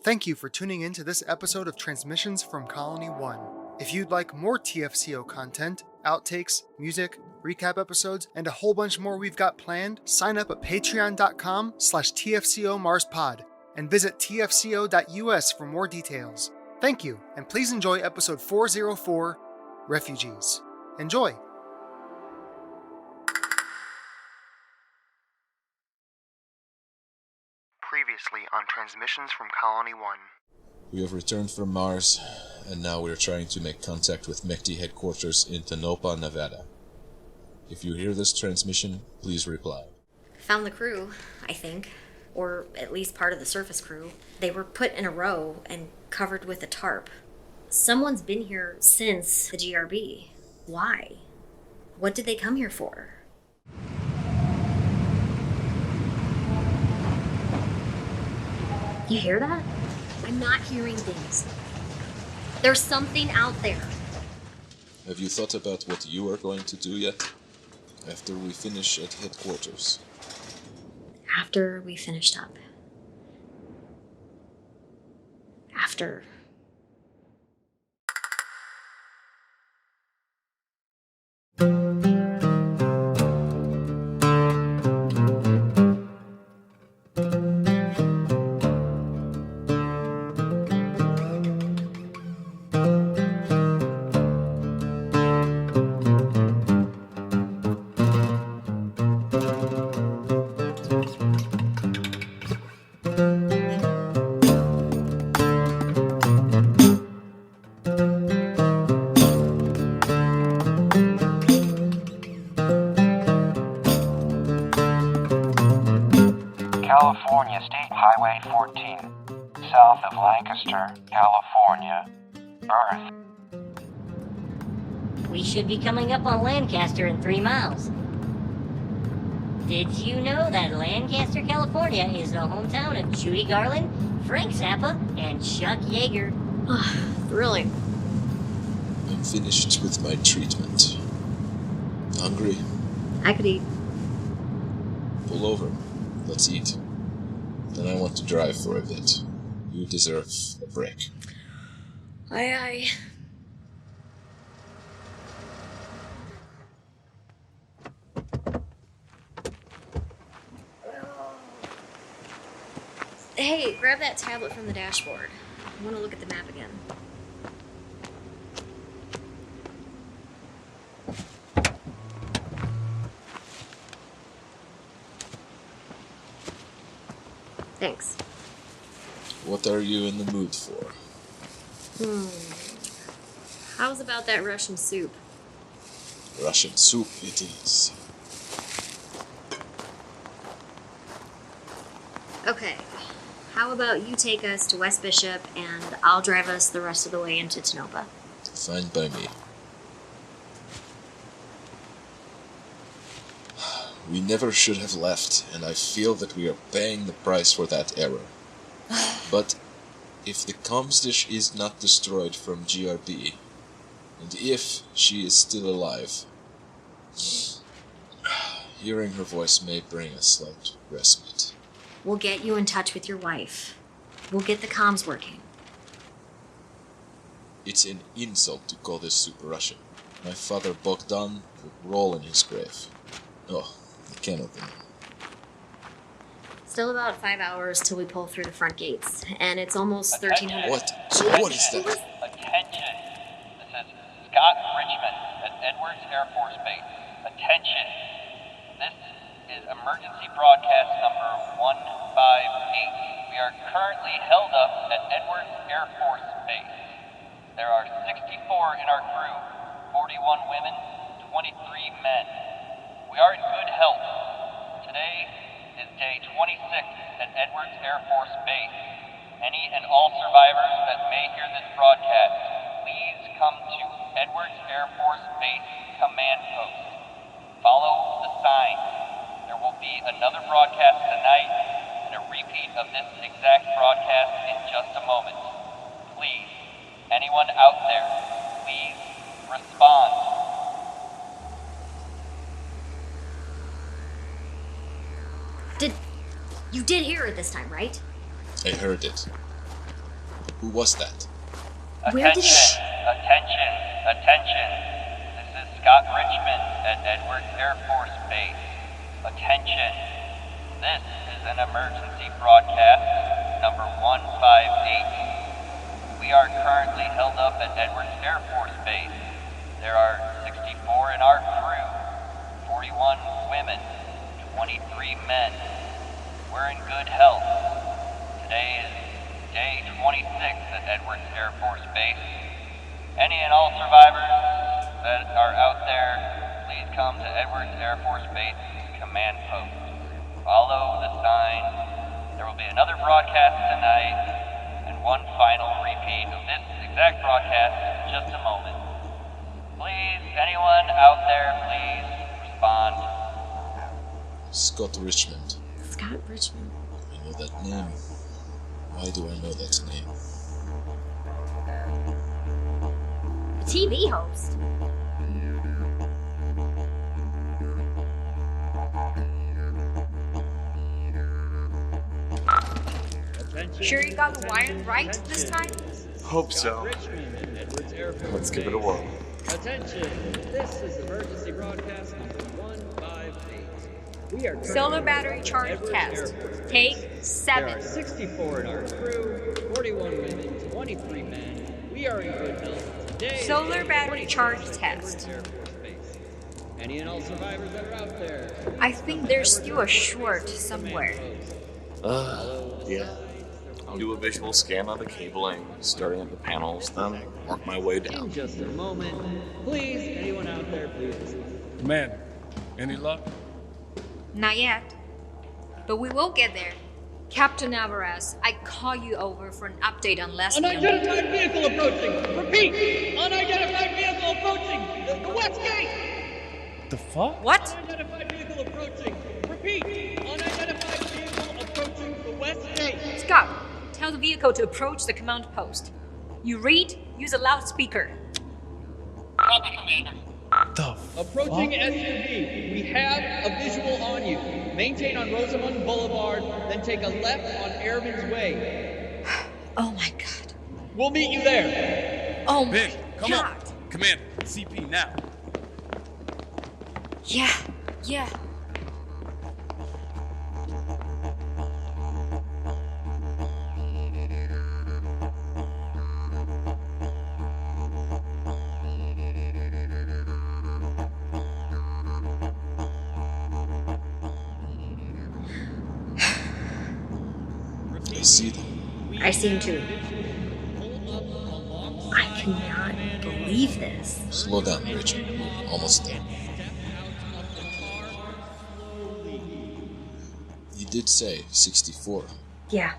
Thank you for tuning in to this episode of Transmissions from Colony 1. If you'd like more TFCO content, outtakes, music, recap episodes, and a whole bunch more we've got planned, sign up at patreon.com/TFCOMarsPod and visit tfco.us for more details. Thank you, and please enjoy episode 404, Refugees. Enjoy! Previously on Transmissions from Colony 1. We have returned from Mars, and now we are trying to make contact with MECTI headquarters in Tonopah, Nevada. If you hear this transmission, please reply. Found the crew, I think. Or at least part of the surface crew. They were put in a row and covered with a tarp. Someone's been here since the GRB. Why? What did they come here for? You hear that? I'm not hearing things. There's something out there. Have you thought about what you are going to do yet? After we finish at headquarters. After we finished up. After. California State Highway 14, south of Lancaster, California. Earth. We should be coming up on Lancaster in 3 miles. Did you know that Lancaster, California is the hometown of Judy Garland, Frank Zappa, and Chuck Yeager? Really? I'm finished with my treatment. Hungry? I could eat. Pull over. Let's eat. Then I want to drive for a bit. You deserve a break. Aye, aye. Hey, grab that tablet from the dashboard. I want to look at the map again. Thanks. What are you in the mood for? How's about that Russian soup? Russian soup it is. Okay. How about you take us to West Bishop and I'll drive us the rest of the way into Tonopah? Fine by me. We never should have left, and I feel that we are paying the price for that error. But if the comms dish is not destroyed from GRB, and if she is still alive, hearing her voice may bring a slight respite. We'll get you in touch with your wife. We'll get the comms working. It's an insult to call this Super Russian. My father Bogdan would roll in his grave. Oh, I cannot remember. Still about 5 hours till we pull through the front gates, and it's almost 1300. What? What is that? Attention. This is Scott Richmond at Edwards Air Force Base. Attention. This is emergency broadcast number 158. We are currently held up at Edwards Air Force Base. There are 64 in our crew, 41 women, 23 men. We are in good health. Today is day 26 at Edwards Air Force Base. Any and all survivors that may hear this broadcast, please come to Edwards Air Force Base Command Post. Follow the signs. There will be another broadcast tonight and a repeat of this exact broadcast in just a moment. Please, anyone out there, please respond. You did hear it this time, right? I heard it. Who was that? Where did Attention. This is Scott Richmond at Edwards Air Force Base. Attention. This is an emergency broadcast number 158. We are currently held up at Edwards Air Force Base. There are 64 in our crew, 41 women, 23 men. We're in good health. Today is day 26 at Edwards Air Force Base. Any and all survivors that are out there, please come to Edwards Air Force Base command post. Follow the sign. There will be another broadcast tonight and one final repeat of this exact broadcast in just a moment. Please, anyone out there, please respond. Scott Richmond. Scott Richmond. I know that name. Why do I know that name? TV host. Sure you got the wiring right this time? Hope so. Let's give it a whirl. Attention! This is emergency broadcast number 158. We are Solar battery charge test. Take There 7. are 64 in our crew, 41 women, 23 men. We are in good health. Today Solar is battery 26th charge at test. Edwards Air Force Base. Any and all survivors that are out there. I think there's still a short somewhere. Yeah. I'll do a visual scan on the cabling, starting at the panels, then work my way In down. just a moment. Please, anyone out there, please. Man, any luck? Not yet. But we will get there. Captain Alvarez, I call you over for an update on last night. Unidentified vehicle approaching! Repeat! Unidentified vehicle approaching! The west gate! The fuck? What? Unidentified vehicle approaching! Repeat! Unidentified vehicle approaching the west gate! Scott, tell the vehicle to approach the command post. You read, use a loudspeaker. The Approaching SUV. We have a visual on you. Maintain on Rosamond Boulevard, then take a left on Airman's Way. Oh my god. We'll meet you there. Oh my Ben, come god. on. Command, CP now. Yeah. I see them. I see him too. I cannot believe this. Slow down, Richard. We're almost there. You did say 64. Yeah.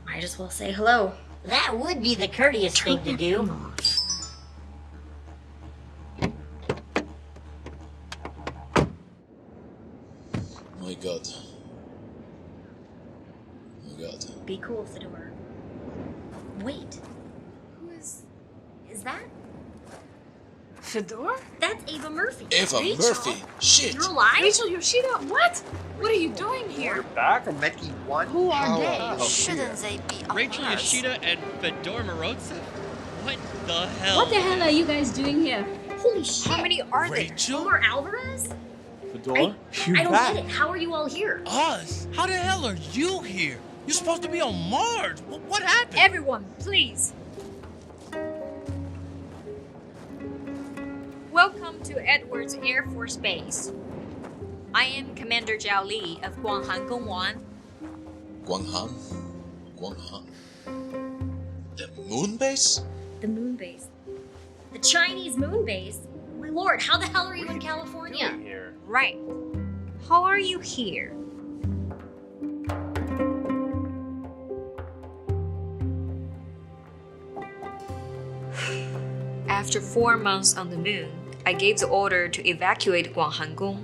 Might as well say hello. That would be the courteous thing to do. My God. My God. Be cool, Fedor. Wait. Who is that? Fedor? That's Ava Murphy. Ava Rachel. Murphy! Shit! You're alive? Rachel Yoshida? What? What are you doing here? Back from Medkey 1? Who are they? Oh, Shouldn't they be Rachel ours? Yoshida and Fedor Morozev? What the hell? What the hell are you guys doing here? Holy shit. How many are there? Rachel? Omar Alvarez? Fedor? I don't get it. How are you all here? Us? How the hell are you here? You're supposed to be on Mars. What happened? Everyone, please. Welcome to Edwards Air Force Base. I am Commander Jiao Li of Guanghan Gongwan. Guanghan? Guanghan? The moon base? The moon base. The Chinese moon base? My lord, how the hell are you in California? Right. How are you here? After 4 months on the moon, I gave the order to evacuate Guanghan.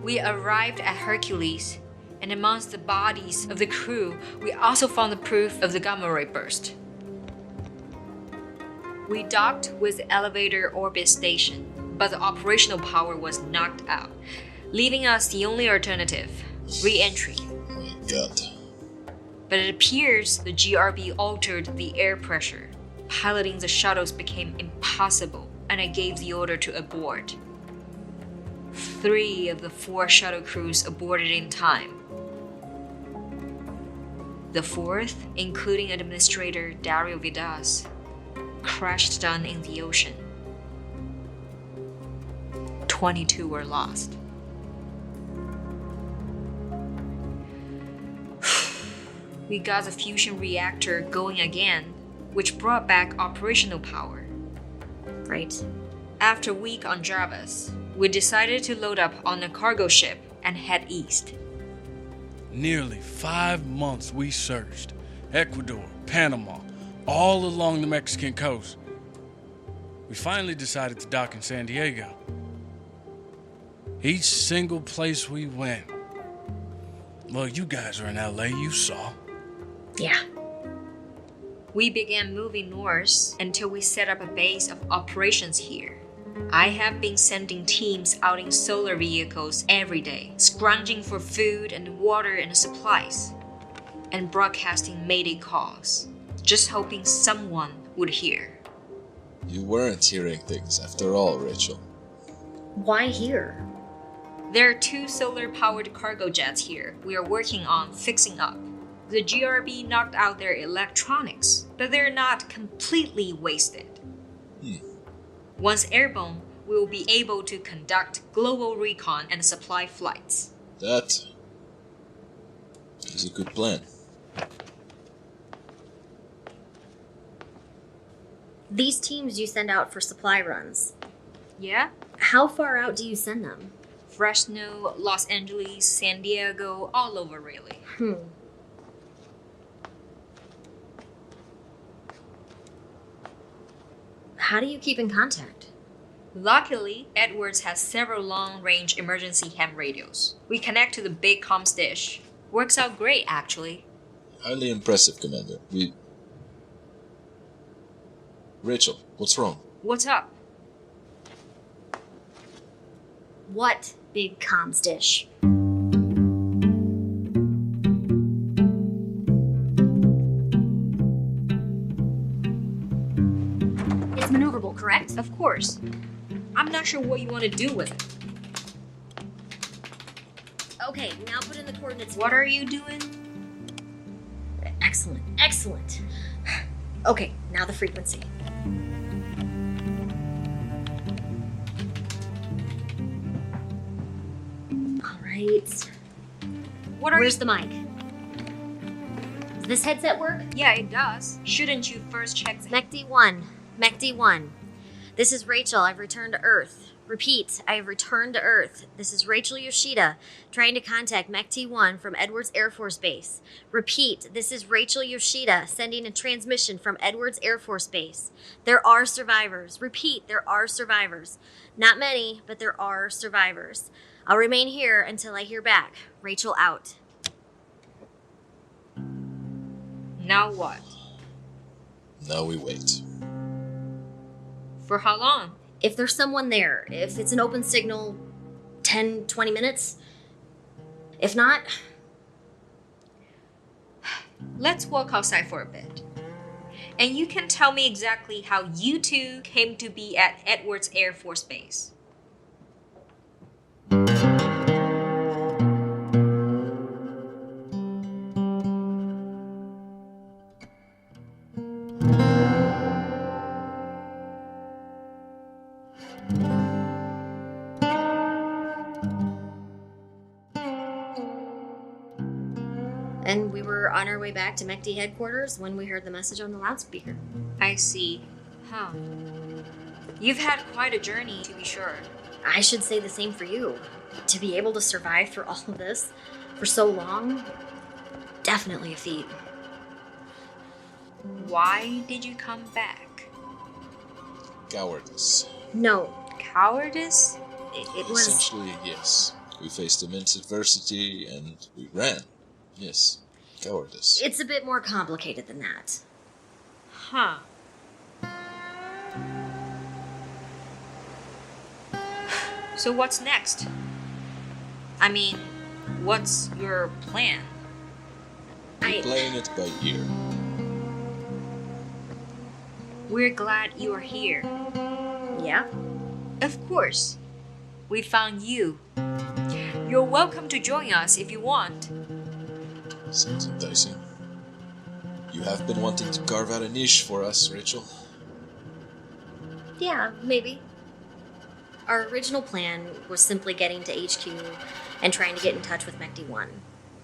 We arrived at Hercules, and amongst the bodies of the crew, we also found the proof of the gamma ray burst. We docked with the elevator orbit station. but the operational power was knocked out, leaving us the only alternative, re-entry. Oh my god. But it appears the GRB altered the air pressure. Piloting the shuttles became impossible, and I gave the order to abort. 3 of the 4 shuttle crews aborted in time. The 4th, including Administrator Dario Vidas, crashed down in the ocean. 22 were lost. We got the fusion reactor going again, which brought back operational power. Right. After a week on Jarvis, we decided to load up on a cargo ship and head east. Nearly 5 months we searched Ecuador, Panama, all along the Mexican coast. We finally decided to dock in San Diego. Each single place we went. Well, you guys are in LA, you saw. Yeah. We began moving north until we set up a base of operations here. I have been sending teams out in solar vehicles every day, scrounging for food and water and supplies, and broadcasting mayday calls, just hoping someone would hear. You weren't hearing things after all, Rachel. Why here? There are 2 solar-powered cargo jets here we are working on fixing up. The GRB knocked out their electronics, but they're not completely wasted. Once airborne, we will be able to conduct global recon and supply flights. That is a good plan. These teams you send out for supply runs. Yeah? How far out do you send them? Fresno, Los Angeles, San Diego, all over really. How do you keep in contact? Luckily, Edwards has several long-range emergency ham radios. We connect to the big comms dish. Works out great, actually. Highly impressive, Commander. Rachel, what's wrong? What's up? What big comms dish? It's maneuverable, correct? Of course. I'm not sure what you want to do with it. Okay, now put in the coordinates. What are you doing? Excellent, excellent. Okay, now the frequency. All right. Where's the mic? Does this headset work? Yeah, it does. Shouldn't you first check the... MECD 1. MECD 1. This is Rachel. I've returned to Earth. Repeat, I have returned to Earth. This is Rachel Yoshida, trying to contact MECD 1 from Edwards Air Force Base. Repeat, this is Rachel Yoshida, sending a transmission from Edwards Air Force Base. There are survivors. Repeat, there are survivors. Not many, but there are survivors. I'll remain here until I hear back. Rachel out. Now what? Now we wait. For how long? If there's someone there, if it's an open signal, 10, 20 minutes. If not... Let's walk outside for a bit. And you can tell me exactly how you two came to be at Edwards Air Force Base. And we were on our way back to MECD headquarters when we heard the message on the loudspeaker. I see. Huh. You've had quite a journey, to be sure. I should say the same for you. To be able to survive through all of this for so long, definitely a feat. Why did you come back? Cowardice. No. Cowardice? It was... Essentially, yes. We faced immense adversity and we ran. Yes. Cowardice. It's a bit more complicated than that. Huh. So what's next? I mean, what's your plan? Playing it by ear. We're glad you're here. Yeah? Of course. We found you. You're welcome to join us if you want. Sounds enticing. You have been wanting to carve out a niche for us, Rachel. Yeah, maybe. Our original plan was simply getting to HQ and trying to get in touch with Mekti 1.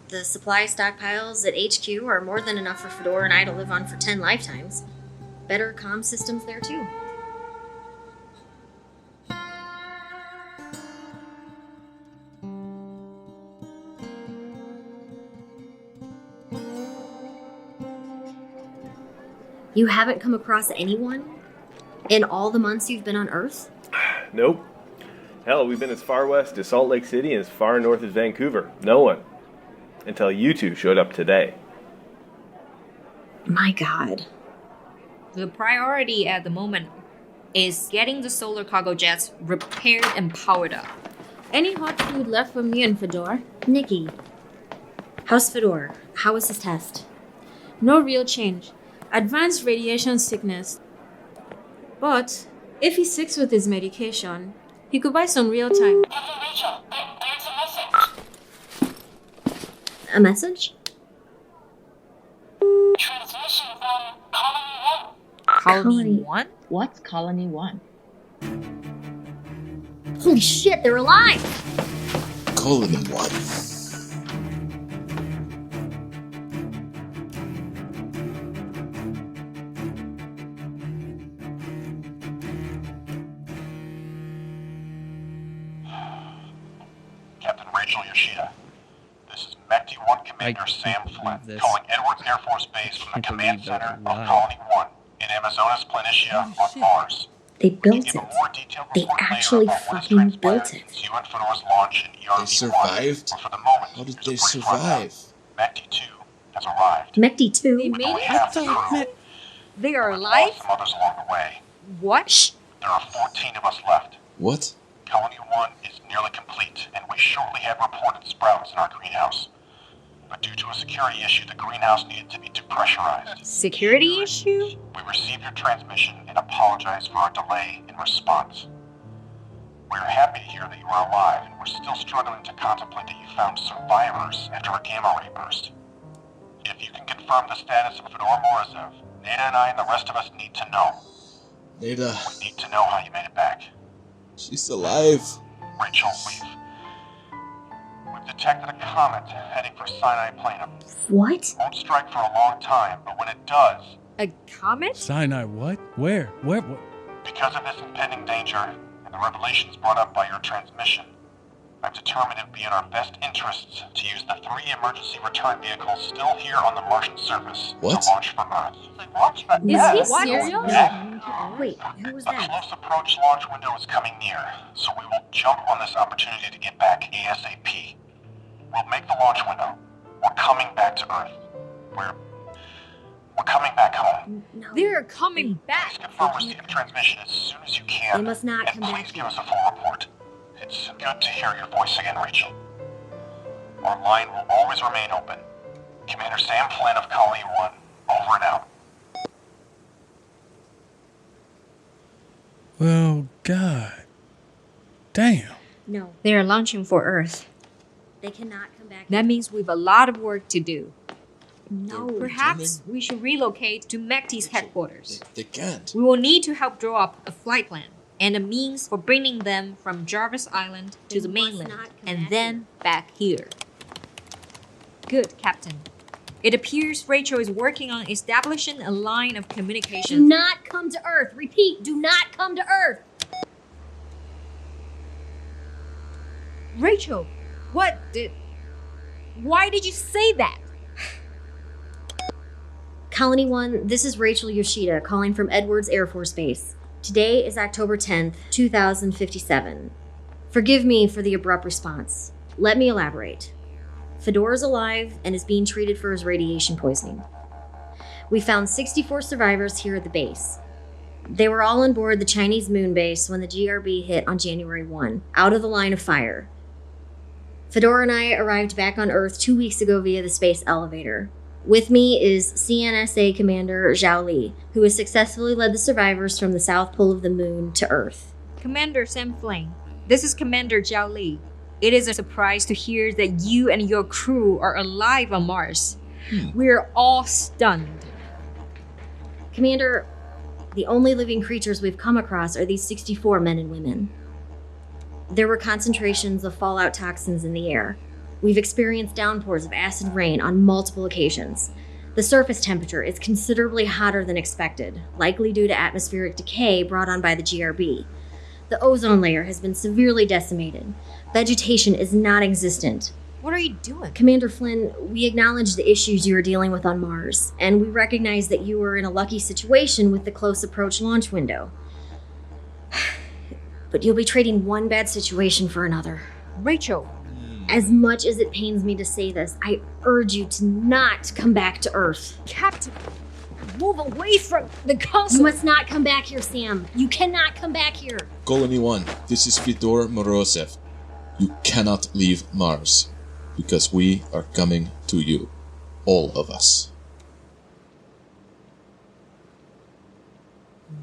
The supply stockpiles at HQ are more than enough for Fedor and I to live on for 10 lifetimes. Better comm systems there too. You haven't come across anyone in all the months you've been on Earth? Nope. Hell, we've been as far west as Salt Lake City and as far north as Vancouver. No one. Until you two showed up today. My God. The priority at the moment is getting the solar cargo jets repaired and powered up. Any hot food left for me and Fedor? Niki, how's Fedor? How was his test? No real change. Advanced radiation sickness. But if he sticks with his medication, he could buy some real time. Rachel, there's a message. A message? Transmission from Colony 1. Colony 1? What's Colony 1? Holy shit, they're alive! Colony 1. Captain Rachel Yoshida. This is Mekti 1 Commander Sam Flynn, calling Edwards Air Force Base from the command center of Colony 1 in Amazonas Planitia on Mars. They built it. They actually fucking built it. You and Fedor's launch in ERV-1. They survived? For the moment, How did they survive? Mekti 2 has arrived. Mekti 2? They made it? I thought they are alive? Some others along the way. What? Shh. There are 14 of us left. What? Colony 1 is nearly complete, and we shortly had reported sprouts in our greenhouse. But due to a security issue, the greenhouse needed to be depressurized. Security issue? We received your transmission and apologize for our delay in response. We are happy to hear that you are alive, and we're still struggling to contemplate that you found survivors after a gamma ray burst. If you can confirm the status of Fedor Morozev, Neda and I and the rest of us need to know. Neda. We need to know how you made it back. She's alive. Rachel, we've detected a comet heading for Sinai Planum. What? It won't strike for a long time, but when it does... A comet? Sinai what? Where? What? Because of this impending danger, and the revelations brought up by your transmission, I've determined it would be in our best interests to use the 3 emergency return vehicles still here on the Martian surface to launch from Earth. Launch from Is he serious? Wait, who was A that? close approach launch window is coming near, so we will jump on this opportunity to get back ASAP. We'll make the launch window. We're coming back to Earth. We're coming back home. No. They're coming back. Please confirm receipt of transmission as soon as you can. They must not come and back please give us a full report. It's good to hear your voice again, Rachel. Our line will always remain open. Commander Sam Flynn of Colony 1, over and out. Well, God. Damn. No, They are launching for Earth. they cannot come back. That means we've a lot of work to do. No. Perhaps we should relocate to Mekti's headquarters. They can't. We will need to help draw up a flight plan and a means for bringing them from Jarvis Island to They the must mainland not come and back then back here. Good, Captain. It appears Rachel is working on establishing a line of Do communication. not come to Earth. Repeat, do not come to Earth. Rachel, why did you say that? Colony 1, this is Rachel Yoshida calling from Edwards Air Force Base. Today is October 10th, 2057. Forgive me for the abrupt response. Let me elaborate. Fedor is alive and is being treated for his radiation poisoning. We found 64 survivors here at the base. They were all on board the Chinese moon base when the GRB hit on January 1, out of the line of fire. Fedor and I arrived back on Earth 2 weeks ago via the space elevator. With me is CNSA Commander Zhao Li, who has successfully led the survivors from the south pole of the moon to Earth. Commander Sam Flynn, this is Commander Zhao Li. It is a surprise to hear that you and your crew are alive on Mars. We're all stunned. Commander, the only living creatures we've come across are these 64 men and women. There were concentrations of fallout toxins in the air. We've experienced downpours of acid rain on multiple occasions. The surface temperature is considerably hotter than expected, likely due to atmospheric decay brought on by the GRB. The ozone layer has been severely decimated. Vegetation is non-existent. What are you doing? Commander Flynn, we acknowledge the issues you are dealing with on Mars, and we recognize that you were in a lucky situation with the close approach launch window. But you'll be trading one bad situation for another. Rachel. As much as it pains me to say this, I urge you to not come back to Earth. Captain, move away from the console. You must not come back here, Sam. You cannot come back here. Colony 1, this is Fedor Morozev. You cannot leave Mars, because we are coming to you. All of us.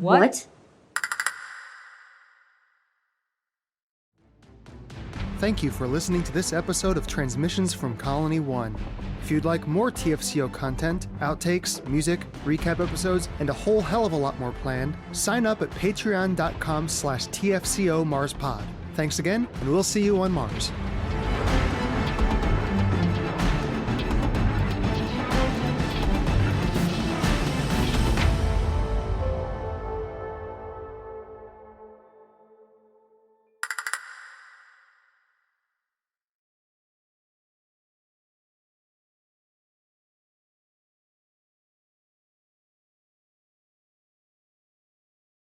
What? Thank you for listening to this episode of Transmissions from Colony 1. If you'd like more TFCO content, outtakes, music, recap episodes, and a whole hell of a lot more planned, sign up at patreon.com/TFCO MarsPod. Thanks again, and we'll see you on Mars.